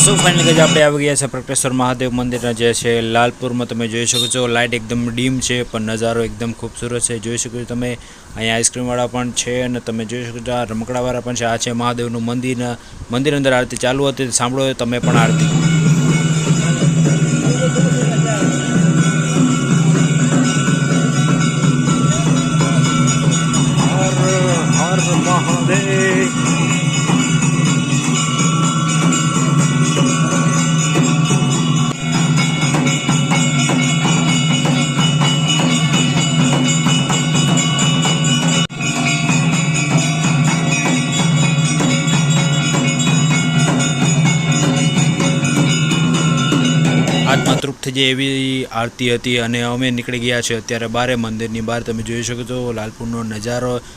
So finally गज આપણે આવી ગયા છે પ્રકટેશ્વર મહાદેવ મંદિરના જે છે લાલપુરમાં। તમે જોઈ શકો છો લાઇટ એકદમ ડીમ છે પણ નજારો એકદમ ખૂબસૂરત છે। જોઈ શકો છો તમે અહીંયા આઈસ્ક્રીમવાળા પણ છે અને તમે જોઈ શકો છો આ રમકડાવાળા પણ છે। આ છે મહાદેવનું મંદિર। મંદિર અંદર આરતી ચાલુ હતી, સાંભળો તમે પણ આરતી। હર હર મહાદેવ। आत्मा तृप्त થઈ જાય એવી આરતી હતી અને અમે નીકળી ગયા છે અત્યારે બારે મંદિરની બહાર। તમે જોઈ શકો છો લાલપુરનો નજારો।